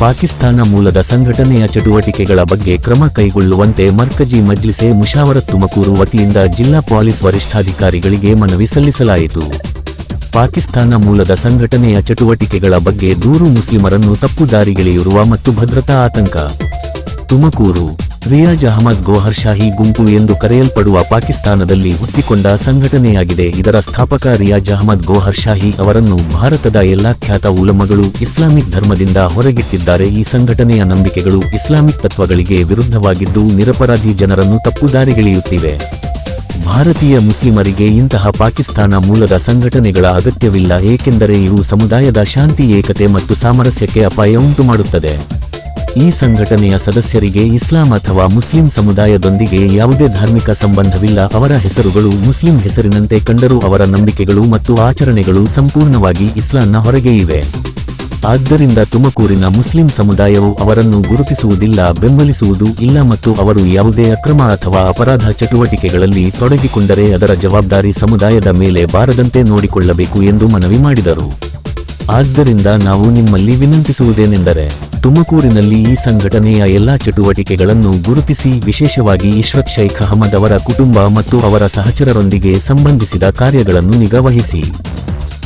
ಪಾಕಿಸ್ತಾನ ಮೂಲದ ಸಂಘಟನೆಯ ಚಟುವಟಿಕೆಗಳ ಬಗ್ಗೆ ಕ್ರಮ ಕೈಗೊಳ್ಳುವಂತೆ ಮರ್ಕಜಿ ಮಜ್ಲಿಸೆ ಮುಷಾವರತ್ ತುಮಕೂರು ವತಿಯಿಂದ ಜಿಲ್ಲಾ ಪೊಲೀಸ್ ವರಿಷ್ಠಾಧಿಕಾರಿಗಳಿಗೆ ಮನವಿ ಸಲ್ಲಿಸಲಾಯಿತು. ಪಾಕಿಸ್ತಾನ ಮೂಲದ ಸಂಘಟನೆಯ ಚಟುವಟಿಕೆಗಳ ಬಗ್ಗೆ ದೂರು ಮುಸ್ಲಿಮರನ್ನು ತಪ್ಪುದಾರಿಗೆಳೆಯುವ ಮತ್ತು ಭದ್ರತಾ ಆತಂಕ. ತುಮಕೂರು ರಿಯಾಜ್ ಅಹಮದ್ ಗೋಹರ್ ಶಾಹಿ ಗುಂಪು ಎಂದು ಕರೆಯಲ್ಪಡುವ ಪಾಕಿಸ್ತಾನದಲ್ಲಿ ಹುಟ್ಟಿಕೊಂಡ ಸಂಘಟನೆಯಾಗಿದೆ. ಇದರ ಸ್ಥಾಪಕ ರಿಯಾಜ್ ಅಹಮದ್ ಗೋಹರ್ ಶಾಹಿ ಅವರನ್ನು ಭಾರತದ ಎಲ್ಲಾ ಖ್ಯಾತ ಉಲಮಗಳು ಇಸ್ಲಾಮಿಕ್ ಧರ್ಮದಿಂದ ಹೊರಗಿಟ್ಟಿದ್ದಾರೆ. ಈ ಸಂಘಟನೆಯ ನಂಬಿಕೆಗಳು ಇಸ್ಲಾಮಿಕ್ ತತ್ವಗಳಿಗೆ ವಿರುದ್ಧವಾಗಿದ್ದು ನಿರಪರಾಧಿ ಜನರನ್ನು ತಪ್ಪುದಾರಿಗೆಳೆಯುತ್ತಿವೆ. ಭಾರತೀಯ ಮುಸ್ಲಿಮರಿಗೆ ಇಂತಹ ಪಾಕಿಸ್ತಾನ ಮೂಲದ ಸಂಘಟನೆಗಳ ಅಗತ್ಯವಿಲ್ಲ, ಏಕೆಂದರೆ ಇವು ಸಮುದಾಯದ ಶಾಂತಿ, ಏಕತೆ ಮತ್ತು ಸಾಮರಸ್ಯಕ್ಕೆ ಅಪಾಯ ಉಂಟುಮಾಡುತ್ತದೆ. ಈ ಸಂಘಟನೆಯ ಸದಸ್ಯರಿಗೆ ಇಸ್ಲಾಂ ಅಥವಾ ಮುಸ್ಲಿಂ ಸಮುದಾಯದೊಂದಿಗೆ ಯಾವುದೇ ಧಾರ್ಮಿಕ ಸಂಬಂಧವಿಲ್ಲ. ಅವರ ಹೆಸರುಗಳು ಮುಸ್ಲಿಂ ಹೆಸರಿನಂತೆ ಕಂಡರೂ ಅವರ ನಂಬಿಕೆಗಳು ಮತ್ತು ಆಚರಣೆಗಳು ಸಂಪೂರ್ಣವಾಗಿ ಇಸ್ಲಾಂನ ಹೊರಗೆ ಇವೆ. ಆದ್ದರಿಂದ ತುಮಕೂರಿನ ಮುಸ್ಲಿಂ ಸಮುದಾಯವು ಅವರನ್ನು ಗುರುತಿಸುವುದಿಲ್ಲ, ಬೆಂಬಲಿಸುವುದೂ ಇಲ್ಲ ಮತ್ತು ಅವರು ಯಾವುದೇ ಅಕ್ರಮ ಅಥವಾ ಅಪರಾಧ ಚಟುವಟಿಕೆಗಳಲ್ಲಿ ತೊಡಗಿಕೊಂಡರೆ ಅದರ ಜವಾಬ್ದಾರಿ ಸಮುದಾಯದ ಮೇಲೆ ಬಾರದಂತೆ ನೋಡಿಕೊಳ್ಳಬೇಕು ಎಂದು ಮನವಿ ಮಾಡಿದರು. ಆದ್ದರಿಂದ ನಾವು ನಿಮ್ಮಲ್ಲಿ ವಿನಂತಿಸುವುದೇನೆಂದರೆ, ತುಮಕೂರಿನಲ್ಲಿ ಈ ಸಂಘಟನೆಯ ಎಲ್ಲಾ ಚಟುವಟಿಕೆಗಳನ್ನು ಗುರುತಿಸಿ, ವಿಶೇಷವಾಗಿ ಇಶ್ರತ್ ಶೈಖ್ ಅಹಮದ್ ಅವರ ಕುಟುಂಬ ಮತ್ತು ಅವರ ಸಹಚರರೊಂದಿಗೆ ಸಂಬಂಧಿಸಿದ ಕಾರ್ಯಗಳನ್ನು ನಿಗಾವಹಿಸಿ.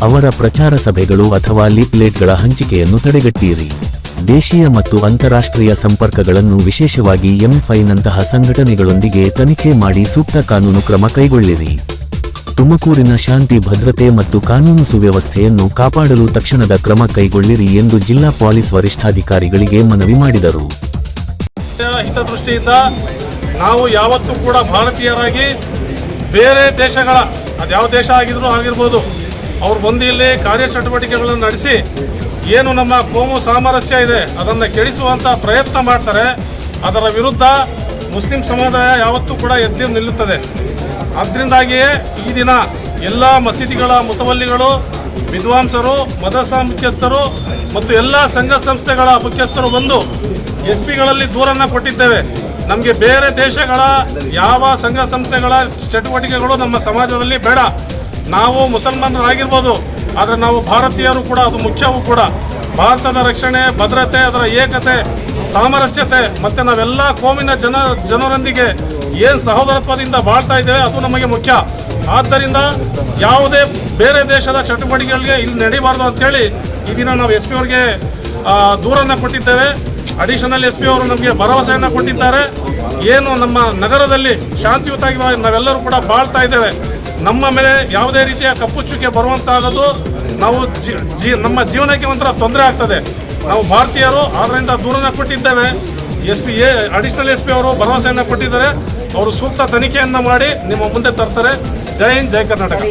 ಅವರ ಪ್ರಚಾರ ಸಭೆಗಳು ಅಥವಾ ಲೀಫ್ಲೆಟ್ಗಳ ಹಂಚಿಕೆಯನ್ನು ತಡೆಗಟ್ಟಿರಿ. ದೇಶೀಯ ಮತ್ತು ಅಂತಾರಾಷ್ಟ್ರೀಯ ಸಂಪರ್ಕಗಳನ್ನು, ವಿಶೇಷವಾಗಿ ಎಂಎಫ್ಐನಂತಹ ಸಂಘಟನೆಗಳೊಂದಿಗೆ ತನಿಖೆ ಮಾಡಿ ಸೂಕ್ತ ಕಾನೂನು ಕ್ರಮ ಕೈಗೊಳ್ಳಿರಿ. ತುಮಕೂರಿನ ಶಾಂತಿ, ಭದ್ರತೆ ಮತ್ತು ಕಾನೂನು ಸುವ್ಯವಸ್ಥೆಯನ್ನು ಕಾಪಾಡಲು ತಕ್ಷಣದ ಕ್ರಮ ಕೈಗೊಳ್ಳಿರಿ ಎಂದು ಜಿಲ್ಲಾ ಪೊಲೀಸ್ ವರಿಷ್ಠಾಧಿಕಾರಿಗಳಿಗೆ ಮನವಿ ಮಾಡಿದರು. ಹಿತದೃಷ್ಟಿಯಿಂದ ನಾವು ಯಾವತ್ತೂ ಕೂಡ ಭಾರತೀಯರಾಗಿ ಬೇರೆ ದೇಶಗಳ, ಅದ್ಯಾವ ದೇಶ ಆಗಿರ್ಬೋದು, ಅವ್ರು ಬಂದು ಇಲ್ಲಿ ಕಾರ್ಯಚಟುವಟಿಕೆಗಳನ್ನು ನಡೆಸಿ ಏನು ನಮ್ಮ ಕೋಮು ಸಾಮರಸ್ಯ ಇದೆ ಅದನ್ನು ಕೆಡಿಸುವಂಥ ಪ್ರಯತ್ನ ಮಾಡ್ತಾರೆ. ಅದರ ವಿರುದ್ಧ ಮುಸ್ಲಿಂ ಸಮುದಾಯ ಯಾವತ್ತೂ ಕೂಡ ಎದ್ದು ನಿಲ್ಲುತ್ತದೆ. ಅದರಿಂದಾಗಿಯೇ ಈ ದಿನ ಎಲ್ಲ ಮಸೀದಿಗಳ ಮುತವಲ್ಲಿಗಳು, ವಿದ್ವಾಂಸರು, ಮದರಸಾ ಮುಖ್ಯಸ್ಥರು ಮತ್ತು ಎಲ್ಲ ಸಂಘ ಸಂಸ್ಥೆಗಳ ಮುಖ್ಯಸ್ಥರು ಬಂದು ಎಸ್ಪಿಗಳಲ್ಲಿ ದೂರನ್ನು ಕೊಟ್ಟಿದ್ದೇವೆ. ನಮಗೆ ಬೇರೆ ದೇಶಗಳ ಯಾವ ಸಂಘ ಸಂಸ್ಥೆಗಳ ಚಟುವಟಿಕೆಗಳು ನಮ್ಮ ಸಮಾಜದಲ್ಲಿ ಬೇಡ. ನಾವು ಮುಸಲ್ಮಾನರಾಗಿರ್ಬೋದು, ಆದರೆ ನಾವು ಭಾರತೀಯರು ಕೂಡ, ಅದು ಮುಖ್ಯವೂ ಕೂಡ. ಭಾರತದ ರಕ್ಷಣೆ, ಭದ್ರತೆ, ಅದರ ಏಕತೆ, ಸಾಮರಸ್ಯತೆ ಮತ್ತು ನಾವೆಲ್ಲ ಕೋಮಿನ ಜನರೊಂದಿಗೆ ಏನು ಸಹೋದರತ್ವದಿಂದ ಬಾಳ್ತಾ ಇದ್ದೇವೆ ಅದು ನಮಗೆ ಮುಖ್ಯ. ಆದ್ದರಿಂದ ಯಾವುದೇ ಬೇರೆ ದೇಶದ ಚಟುವಟಿಕೆಗಳಿಗೆ ಇಲ್ಲಿ ನಡೀಬಾರ್ದು ಅಂತೇಳಿ ಈ ದಿನ ನಾವು SP ಅವರಿಗೆ ದೂರನ್ನು ಕೊಟ್ಟಿದ್ದೇವೆ. ಅಡಿಷನಲ್ SP ಅವರು ನಮಗೆ ಭರವಸೆಯನ್ನು ಕೊಟ್ಟಿದ್ದಾರೆ. ಏನು ನಮ್ಮ ನಗರದಲ್ಲಿ ಶಾಂತಿಯುತವಾಗಿ ನಾವೆಲ್ಲರೂ ಕೂಡ ಬಾಳ್ತಾ ಇದ್ದೇವೆ, ನಮ್ಮ ಮೇಲೆ ಯಾವುದೇ ರೀತಿಯ ಕಪ್ಪುಚ್ಚುಗೆ ಬರುವಂತಾಗೋದು ನಾವು ನಮ್ಮ ಜೀವನಕ್ಕೆ ಒಂಥರ ತೊಂದರೆ ಆಗ್ತದೆ. ನಾವು ಭಾರತೀಯರು, ಆದ್ದರಿಂದ ದೂರನ್ನು ಕೊಟ್ಟಿದ್ದೇವೆ. ಅಡಿಷನಲ್ SP ಅವರು ಭರವಸೆಯನ್ನು ಕೊಟ್ಟಿದ್ದಾರೆ. ಅವರು ಸೂಕ್ತ ತನಿಖೆಯನ್ನು ಮಾಡಿ ನಿಮ್ಮ ಮುಂದೆ ತರ್ತಾರೆ. ಜೈ ಹಿಂದ್, ಜೈ ಕರ್ನಾಟಕ.